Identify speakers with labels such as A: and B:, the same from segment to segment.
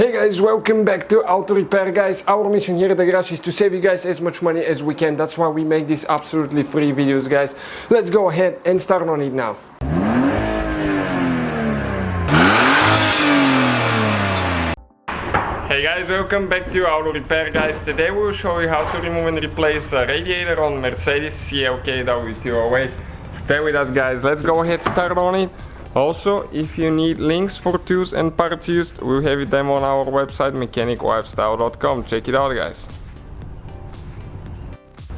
A: Hey guys, welcome back to Auto Repair guys. Our mission here at the garage is to save you guys as much money as we can. That's why we make these absolutely free videos guys. Let's go ahead and start on it now. Hey guys, welcome back to Auto Repair guys. Today we will show you how to remove and replace a radiator on Mercedes CLK W208. Stay with us guys, let's go ahead and start on it. Also, if you need links for tools and parts used, we have them on our website mechaniclifestyle.com. Check it out guys.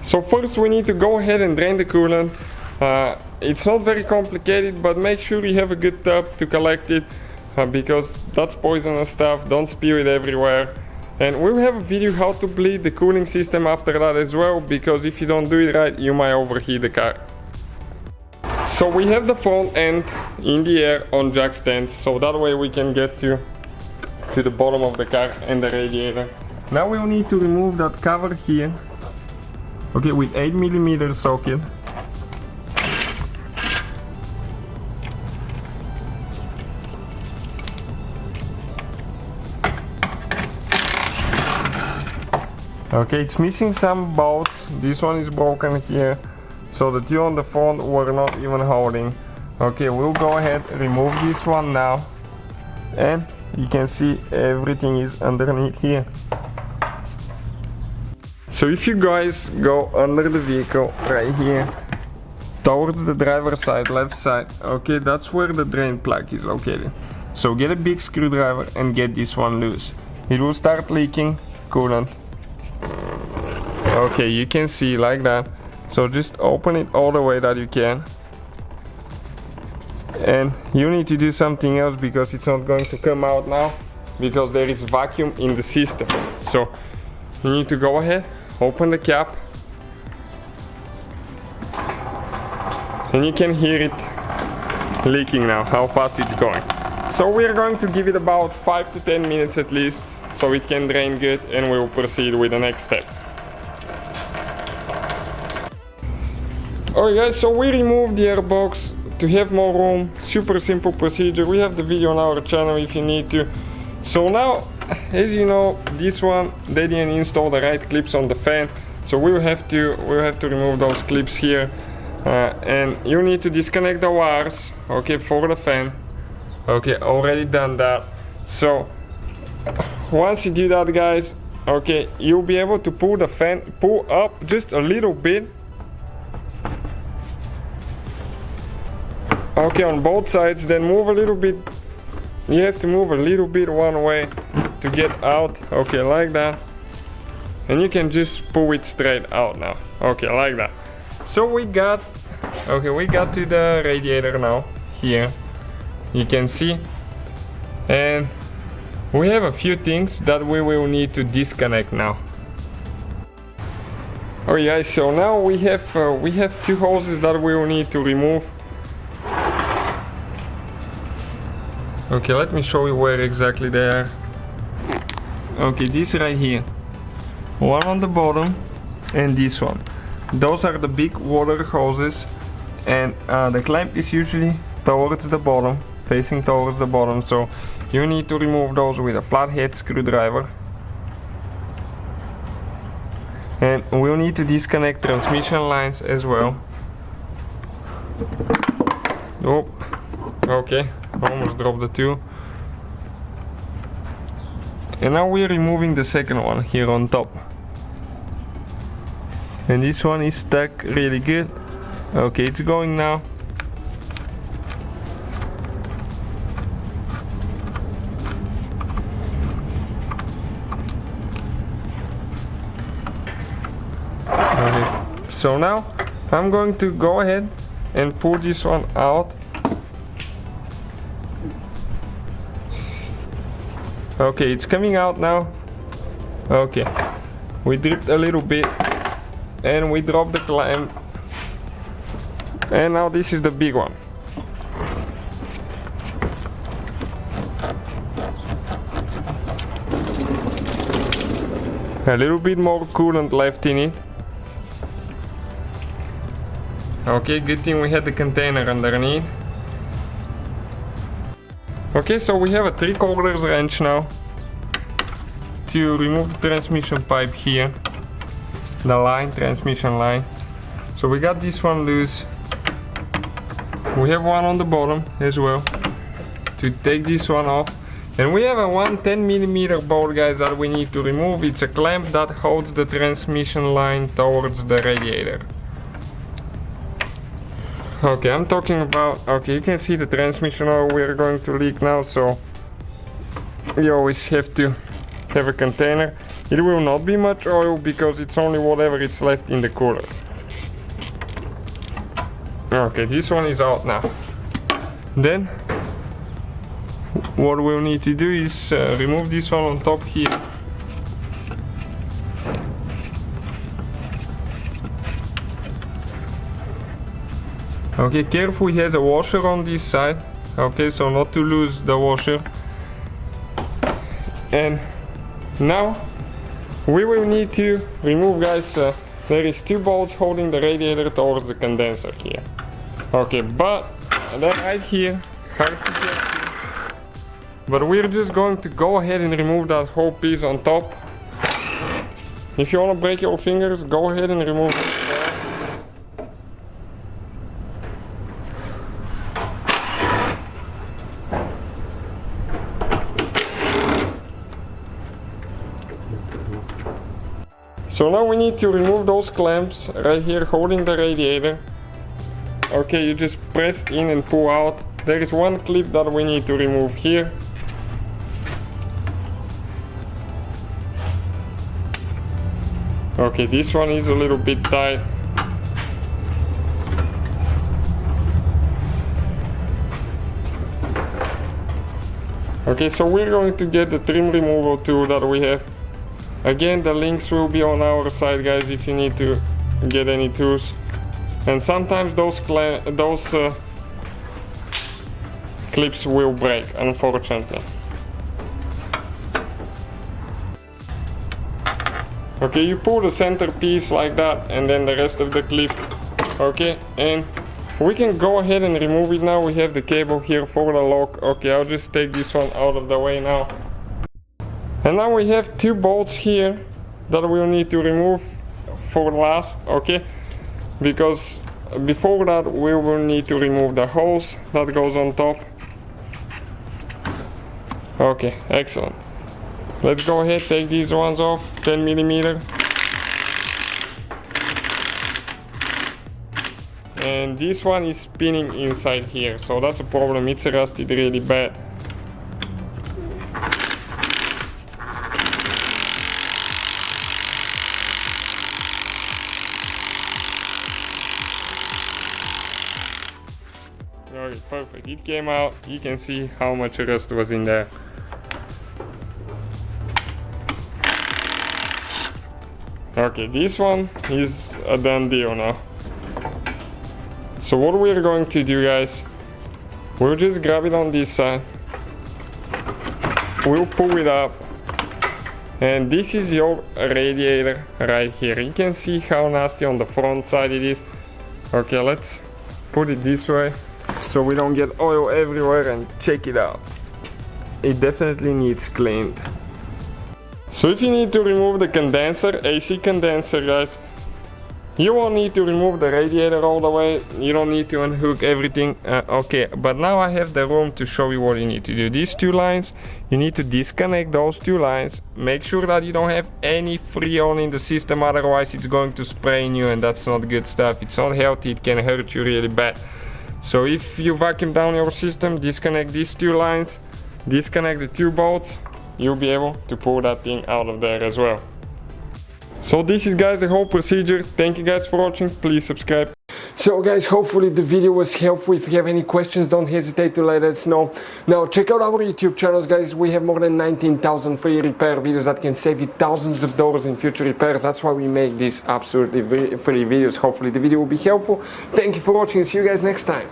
A: So first we need to go ahead and drain the coolant. It's not very complicated, but make sure you have a good tub to collect it because that's poisonous stuff. Don't spew it everywhere. And we will have a video how to bleed the cooling system after that as well, because if you don't do it right, you might overheat the car. So we have the front end in the air on jack stands, so that way we can get to the bottom of the car and the radiator. Now we'll need to remove that cover here, okay, with 8mm socket. Okay, it's missing some bolts. This one is broken here. So the two on the front were not even holding. Okay, we'll go ahead and remove this one now. And you can see everything is underneath here. So if you guys go under the vehicle right here, towards the driver's side, left side, okay, that's where the drain plug is located. So get a big screwdriver and get this one loose. It will start leaking coolant. Okay, you can see like that. So just open it all the way that you can. And you need to do something else because it's not going to come out now, because there is vacuum in the system. So you need to go ahead, open the cap, and you can hear it leaking now, how fast it's going. So we're going to give it about 5 to 10 minutes at least, so it can drain good, and we will proceed with the next step. Alright guys, so we removed the airbox to have more room. Super simple procedure. We have the video on our channel if you need to. So now, as you know, this one they didn't install the right clips on the fan, so we'll have to remove those clips here, and you need to disconnect the wires, okay, for the fan. Okay, already done that. So once you do that guys, okay, you'll be able to pull the fan, pull up just a little bit. Okay, on both sides, then move a little bit. You have to move a little bit one way to get out. Okay, like that. And you can just pull it straight out now. Okay, like that. So we got to the radiator now here. You can see. And we have a few things that we will need to disconnect now. Alright guys, so now we have two hoses that we will need to remove. Okay, let me show you where exactly they are. Okay, this right here. One on the bottom and this one. Those are the big water hoses, and the clamp is usually towards the bottom, facing towards the bottom, so you need to remove those with a flathead screwdriver. And we'll need to disconnect transmission lines as well. Oh, okay. Almost dropped the two. And now we're removing the second one here on top. And this one is stuck really good. Okay, it's going now. Okay, so now I'm going to go ahead and pull this one out. Okay, it's coming out now. Okay, we dripped a little bit and we dropped the clamp, and now this is the big one. A little bit more coolant left in it. Okay, good thing we had the container underneath. Okay, so we have a 3/4 wrench now. to remove the transmission pipe here, the line, transmission line. So we got this one loose. We have one on the bottom as well to take this one off. And we have a 10mm bolt, guys, that we need to remove. It's a clamp that holds the transmission line towards the radiator. Okay, I'm talking about, okay, you can see the transmission oil we're going to leak now, so you always have to have a container. It will not be much oil because it's only whatever is left in the cooler. Okay, this one is out now. Then what we'll need to do is remove this one on top here. Okay, careful, it has a washer on this side. Okay, so not to lose the washer. And now we will need to remove, guys, there is 2 bolts holding the radiator towards the condenser here. Okay, but they're right here, hard to get to. But we're just going to go ahead and remove that whole piece on top. If you want to break your fingers, go ahead and remove it. So now we need to remove those clamps right here holding the radiator. Okay, you just press in and pull out. There is one clip that we need to remove here. Okay, this one is a little bit tight. Okay, so we're going to get the trim removal tool that we have. Again, the links will be on our side, guys, if you need to get any tools. And sometimes those clips will break, unfortunately. Okay, you pull the center piece like that, and then the rest of the clip. Okay, and we can go ahead and remove it now. We have the cable here for the lock. Okay, I'll just take this one out of the way now. And now we have 2 bolts here that we'll need to remove for last, okay? Because before that we will need to remove the hose that goes on top. Okay, excellent. Let's go ahead, take these ones off, 10mm. And this one is spinning inside here, so that's a problem, it's rusted really bad. Okay, perfect, it came out, you can see how much rust was in there. Okay, this one is a done deal now. So what we're going to do, guys, we'll just grab it on this side, we'll pull it up, and this is your radiator right here. You can see how nasty on the front side it is. Okay, let's put it this way so we don't get oil everywhere, and check it out. It definitely needs cleaned. So if you need to remove the condenser, AC condenser, guys, you won't need to remove the radiator all the way. You don't need to unhook everything. Okay, but now I have the room to show you what you need to do. These 2 lines, you need to disconnect those 2 lines. Make sure that you don't have any freon in the system, otherwise it's going to spray in you, and that's not good stuff. It's not healthy, it can hurt you really bad. So if you vacuum down your system, disconnect these 2 lines, disconnect the 2 bolts, you'll be able to pull that thing out of there as well. So this is, guys, the whole procedure. Thank you guys for watching, please subscribe. So guys, hopefully the video was helpful. If you have any questions, don't hesitate to let us know. Now check out our YouTube channels, guys. We have more than 19,000 free repair videos that can save you thousands of dollars in future repairs. That's why we make these absolutely free videos. Hopefully the video will be helpful. Thank you for watching, see you guys next time.